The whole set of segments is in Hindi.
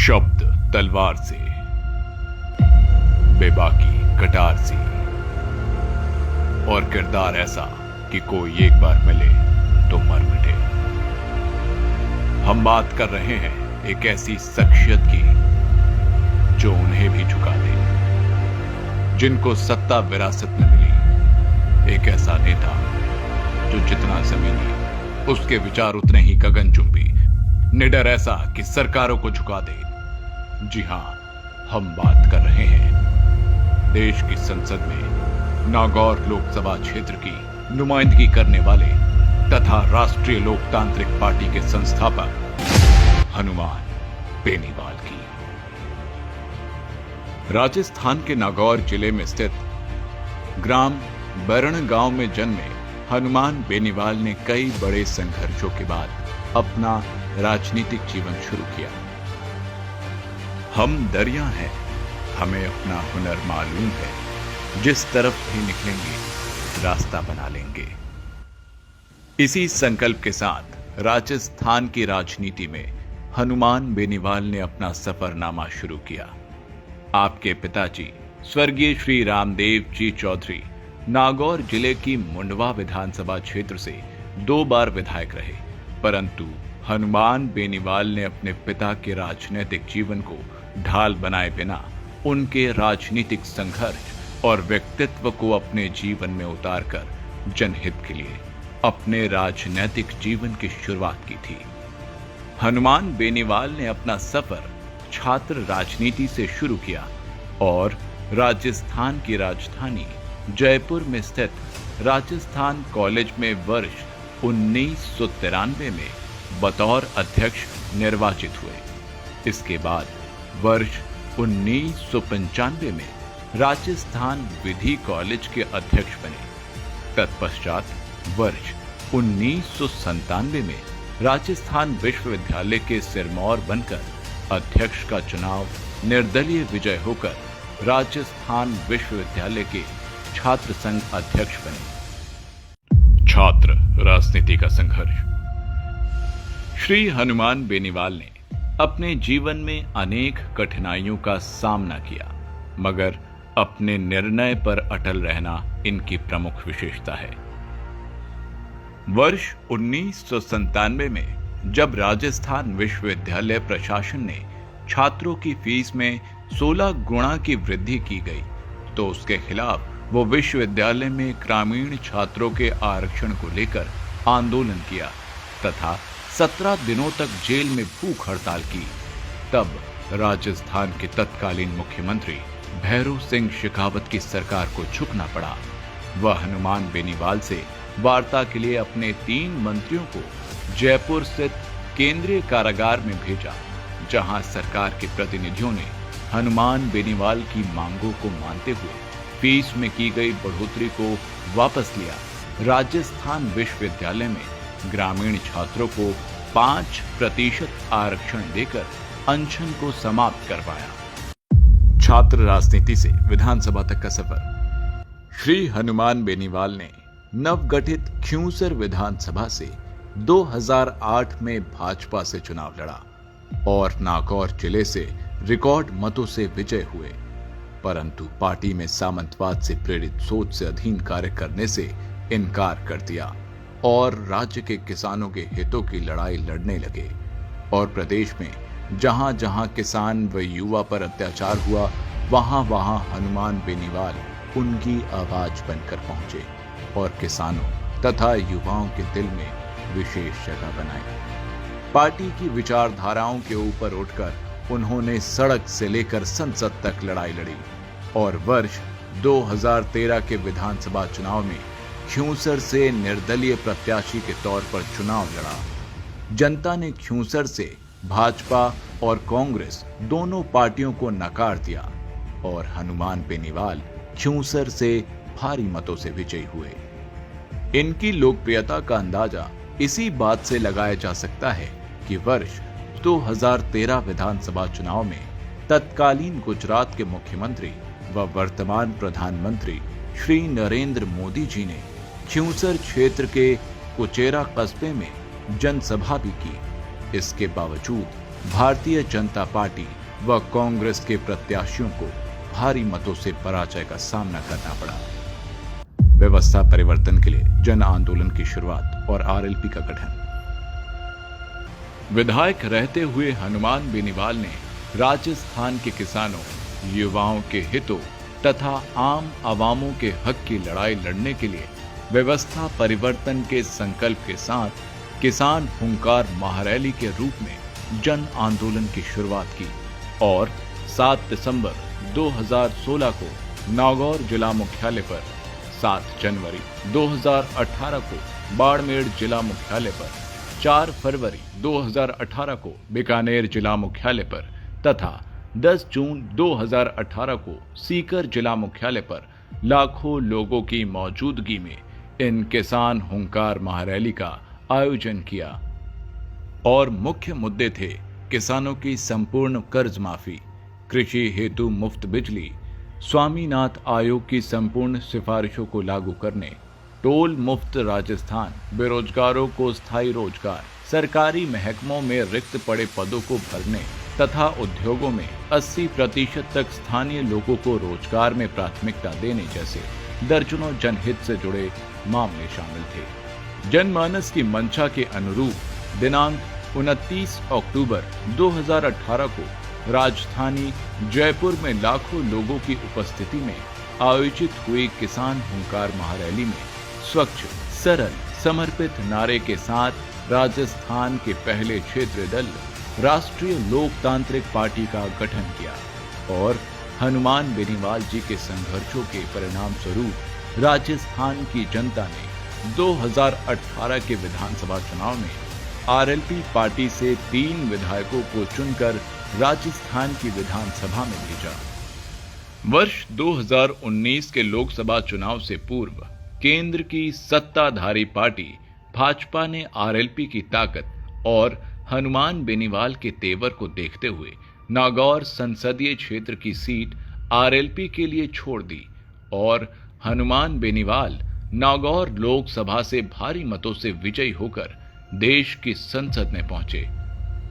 शब्द तलवार से, बेबाकी कटार सी, और किरदार ऐसा कि कोई एक बार मिले तो मर मिटे। हम बात कर रहे हैं एक ऐसी शख्सियत की जो उन्हें भी झुका दे, जिनको सत्ता विरासत में मिली। एक ऐसा नेता जो जितना जमीनी उसके विचार उतने ही गगनचुंबी, निडर ऐसा कि सरकारों को झुका दे। जी हां, हम बात कर रहे हैं देश की संसद में नागौर लोकसभा क्षेत्र की नुमाइंदगी करने वाले तथा राष्ट्रीय लोकतांत्रिक पार्टी के संस्थापक हनुमान बेनीवाल की। राजस्थान के नागौर जिले में स्थित ग्राम बरण गांव में जन्मे हनुमान बेनीवाल ने कई बड़े संघर्षों के बाद अपना राजनीतिक जीवन शुरू किया। हम दरिया हैं, हमें अपना हुनर मालूम है, जिस तरफ भी निकलेंगे रास्ता बना लेंगे। इसी संकल्प के साथ राजस्थान की राजनीति में हनुमान बेनीवाल ने अपना सफरनामा शुरू किया। आपके पिताजी स्वर्गीय श्री रामदेव जी चौधरी नागौर जिले की मुंडवा विधानसभा क्षेत्र से 2 बार विधायक रहे, परंतु हनुमान बेनीवाल ने अपने पिता के राजनीतिक जीवन को ढाल बनाए बिना उनके राजनीतिक संघर्ष और व्यक्तित्व को अपने जीवन में उतारकर जनहित के लिए अपने राजनीतिक जीवन की शुरुआत की थी। हनुमान बेनीवाल ने अपना सफर छात्र राजनीति से शुरू किया और राजस्थान की राजधानी जयपुर में स्थित राजस्थान कॉलेज में वर्ष 1993 में बतौर अध्यक्ष निर्वाचित हुए। इसके बाद वर्ष 1995 में राजस्थान विधि कॉलेज के अध्यक्ष बने। तत्पश्चात वर्ष 1997 में राजस्थान विश्वविद्यालय के सिरमौर बनकर अध्यक्ष का चुनाव निर्दलीय विजय होकर राजस्थान विश्वविद्यालय के छात्र संघ अध्यक्ष बने। छात्र राजनीति का संघर्ष। श्री हनुमान बेनीवाल ने अपने जीवन में अनेक कठिनाइयों का सामना किया, मगर अपने निर्णय पर अटल रहना इनकी प्रमुख विशेषता है। वर्ष 1997 में जब राजस्थान विश्वविद्यालय प्रशासन ने छात्रों की फीस में 16 गुना की वृद्धि की गई, तो उसके खिलाफ वो विश्वविद्यालय में ग्रामीण छात्रों के आरक्षण को लेकर आंदोलन किया तथा 17 दिनों तक जेल में भूख हड़ताल की। तब राजस्थान के तत्कालीन मुख्यमंत्री भैरों सिंह शेखावत की सरकार को झुकना पड़ा। वह हनुमान बेनीवाल से वार्ता के लिए अपने 3 मंत्रियों को जयपुर स्थित केंद्रीय कारागार में भेजा, जहां सरकार के प्रतिनिधियों ने हनुमान बेनीवाल की मांगों को मानते हुए फीस में की गई बढ़ोतरी को वापस लिया। राजस्थान विश्वविद्यालय में ग्रामीण छात्रों को 5% आरक्षण देकर अनशन को समाप्त करवाया। छात्र राजनीति से विधानसभा तक का सफर। श्री हनुमान बेनीवाल ने नवगठित खियूंसर विधानसभा से 2008 में भाजपा से चुनाव लड़ा और नागौर जिले से रिकॉर्ड मतों से विजय हुए, परंतु पार्टी में सामंतवाद से प्रेरित सोच से अधीन कार्य करने से इनकार कर दिया और राज्य के किसानों के हितों की लड़ाई लड़ने लगे। और प्रदेश में जहां जहां किसान व युवा पर अत्याचार हुआ, वहां वहां हनुमान बेनीवाल उनकी आवाज बनकर पहुंचे और किसानों तथा युवाओं के दिल में विशेष जगह बनाई। पार्टी की विचारधाराओं के ऊपर उठकर उन्होंने सड़क से लेकर संसद तक लड़ाई लड़ी और वर्ष 2013 के विधानसभा चुनाव में खियूंसर से निर्दलीय प्रत्याशी के तौर पर चुनाव लड़ा। जनता ने खियूंसर से भाजपा और कांग्रेस दोनों पार्टियों को नकार दिया और हनुमान बेनीवाल खियूंसर से भारी मतों से विजयी हुए। इनकी लोकप्रियता का अंदाजा इसी बात से लगाया जा सकता है कि वर्ष 2013 विधानसभा चुनाव में तत्कालीन गुजरात के मुख्यमंत्री व वर्तमान प्रधानमंत्री श्री नरेंद्र मोदी जी ने खियूंसर क्षेत्र के कुचेरा कस्बे में जनसभा भी की। इसके बावजूद भारतीय जनता पार्टी व कांग्रेस के प्रत्याशियों को भारी मतों से पराजय का सामना करना पड़ा। व्यवस्था परिवर्तन के लिए जन आंदोलन की शुरुआत और आरएलपी का गठन। विधायक रहते हुए हनुमान बेनीवाल ने राजस्थान के किसानों, युवाओं के हितों तथा आम आवामों के हक की लड़ाई लड़ने के लिए व्यवस्था परिवर्तन के संकल्प के साथ किसान हुंकार महारैली के रूप में जन आंदोलन की शुरुआत की और 7 दिसंबर 2016 को नागौर जिला मुख्यालय पर, 7 जनवरी 2018 को बाड़मेर जिला मुख्यालय पर, 4 फरवरी 2018 को बीकानेर जिला मुख्यालय पर तथा 10 जून 2018 को सीकर जिला मुख्यालय पर लाखों लोगों की मौजूदगी में इन किसान हुंकार महारैली का आयोजन किया और मुख्य मुद्दे थे किसानों की संपूर्ण कर्ज माफी, कृषि हेतु मुफ्त बिजली, स्वामीनाथन आयोग की संपूर्ण सिफारिशों को लागू करने, टोल मुक्त राजस्थान, बेरोजगारों को स्थायी रोजगार, सरकारी महकमों में रिक्त पड़े पदों को भरने तथा उद्योगों में 80% तक स्थानीय लोगों को रोजगार में प्राथमिकता देने जैसे दर्जनों जनहित से जुड़े मामले शामिल थे। जनमानस की मंशा के अनुरूप दिनांक 29 अक्टूबर 2018 को राजधानी जयपुर में लाखों लोगों की उपस्थिति में आयोजित हुई किसान हुंकार महारैली में स्वच्छ, सरल, समर्पित नारे के साथ राजस्थान के पहले क्षेत्रीय दल राष्ट्रीय लोकतांत्रिक पार्टी का गठन किया और हनुमान बेनीवाल जी के संघर्षों के परिणाम स्वरूप राजस्थान की जनता ने 2018 के विधानसभा चुनाव में आरएलपी पार्टी से 3 विधायकों को चुनकर राजस्थान की विधानसभा में भेजा। वर्ष 2019 के लोकसभा चुनाव से पूर्व केंद्र की सत्ताधारी पार्टी भाजपा ने आरएलपी की ताकत और हनुमान बेनीवाल के तेवर को देखते हुए नागौर संसदीय क्षेत्र की सीट आरएलपी के लिए छोड़ दी और हनुमान बेनीवाल नागौर लोकसभा से भारी मतों से विजयी होकर देश की संसद में पहुंचे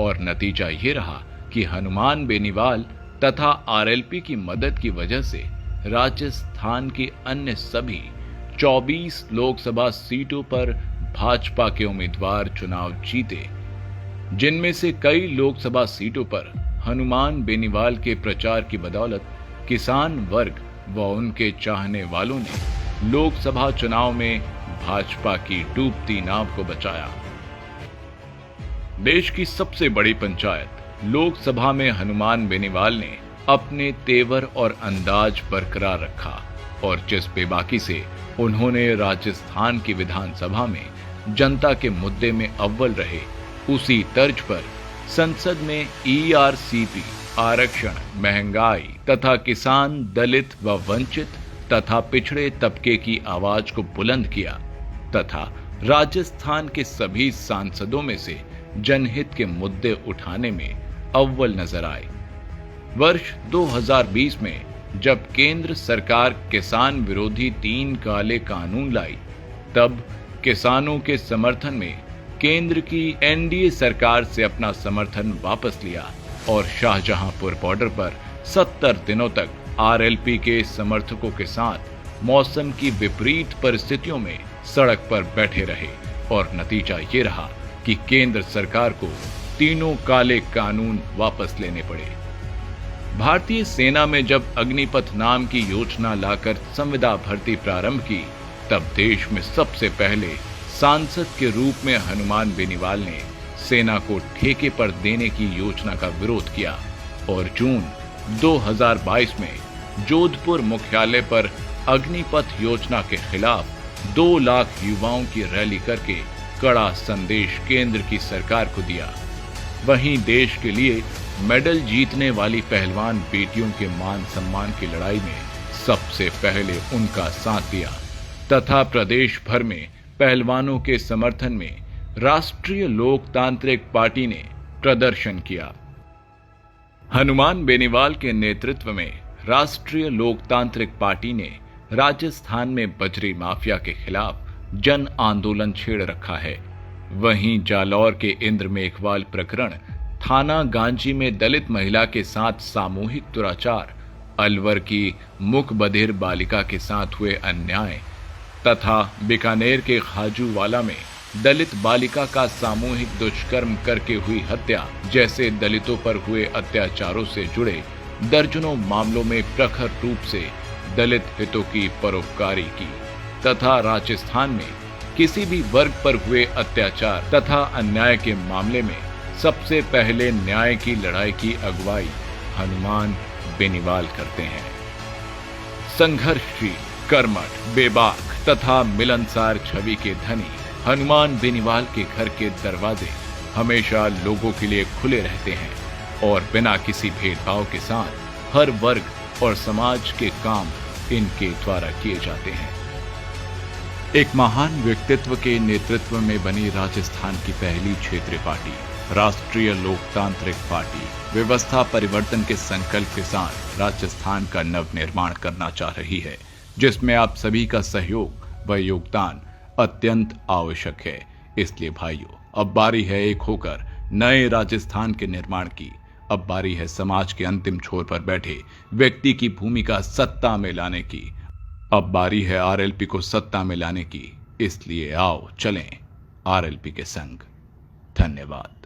और नतीजा ये रहा कि हनुमान बेनीवाल तथा आरएलपी की मदद की वजह से राजस्थान की अन्य सभी 24 लोकसभा सीटों पर भाजपा के उम्मीदवार चुनाव जीते, जिनमें से कई लोकसभा सीटों पर हनुमान बेनीवाल के प्रचार की बदौलत किसान वर्ग व उनके चाहने वालों ने लोकसभा चुनाव में भाजपा की डूबती नाव को बचाया। देश की सबसे बड़ी पंचायत लोकसभा में हनुमान बेनीवाल ने अपने तेवर और अंदाज बरकरार रखा और जिस बेबाकी से उन्होंने राजस्थान की विधानसभा में जनता के मुद्दे में अव्वल रहे, उसी तर्ज पर संसद में ईआरसीपी, आरक्षण, महंगाई तथा किसान, दलित व वंचित तथा पिछड़े तबके की आवाज को बुलंद किया तथा राजस्थान के सभी सांसदों में से जनहित के मुद्दे उठाने में अव्वल नजर आए। वर्ष 2020 में जब केंद्र सरकार किसान विरोधी 3 काले कानून लाई, तब किसानों के समर्थन में केंद्र की एनडीए सरकार से अपना समर्थन वापस लिया और शाहजहांपुर बॉर्डर पर 70 दिनों तक आरएलपी के समर्थकों के साथ मौसम की विपरीत परिस्थितियों में सड़क पर बैठे रहे और नतीजा ये रहा कि केंद्र सरकार को तीनों काले कानून वापस लेने पड़े। भारतीय सेना में जब अग्निपथ नाम की योजना लाकर संविदा भर्ती प्रारंभ की, तब देश में सबसे पहले सांसद के रूप में हनुमान बेनीवाल ने सेना को ठेके पर देने की योजना का विरोध किया और जून 2022 में जोधपुर मुख्यालय पर अग्निपथ योजना के खिलाफ 2 लाख युवाओं की रैली करके कड़ा संदेश केंद्र की सरकार को दिया। वहीं देश के लिए मेडल जीतने वाली पहलवान बेटियों के मान सम्मान की लड़ाई में सबसे पहले उनका साथ दिया तथा प्रदेश भर में पहलवानों के समर्थन में राष्ट्रीय लोकतांत्रिक पार्टी ने प्रदर्शन किया। हनुमान बेनीवाल के नेतृत्व में राष्ट्रीय लोकतांत्रिक पार्टी ने राजस्थान में बजरी माफिया के खिलाफ जन आंदोलन छेड़ रखा है। वहीं जालौर के इंद्र मेघवाल प्रकरण थाना गांजी में दलित महिला के साथ सामूहिक दुराचार, अलवर की मुख बधिर बालिका के साथ हुए अन्याय तथा बीकानेर के खाजूवाला में दलित बालिका का सामूहिक दुष्कर्म करके हुई हत्या जैसे दलितों पर हुए अत्याचारों से जुड़े दर्जनों मामलों में प्रखर रूप से दलित हितों की परोपकारी की तथा राजस्थान में किसी भी वर्ग पर हुए अत्याचार तथा अन्याय के मामले में सबसे पहले न्याय की लड़ाई की अगुवाई हनुमान बेनीवाल करते हैं। संघर्षशील, कर्मठ, बेबाक तथा मिलनसार छवि के धनी हनुमान बेनीवाल के घर के दरवाजे हमेशा लोगों के लिए खुले रहते हैं और बिना किसी भेदभाव के साथ हर वर्ग और समाज के काम इनके द्वारा किए जाते हैं। एक महान व्यक्तित्व के नेतृत्व में बनी राजस्थान की पहली क्षेत्रीय पार्टी राष्ट्रीय लोकतांत्रिक पार्टी व्यवस्था परिवर्तन के संकल्प के साथ राजस्थान का नव निर्माण करना चाह रही है, जिसमें आप सभी का सहयोग व योगदान अत्यंत आवश्यक है। इसलिए भाइयों, अब बारी है एक होकर नए राजस्थान के निर्माण की। अब बारी है समाज के अंतिम छोर पर बैठे व्यक्ति की भूमिका सत्ता में लाने की। अब बारी है आरएलपी को सत्ता में लाने की। इसलिए आओ चलें आरएलपी के संग। धन्यवाद।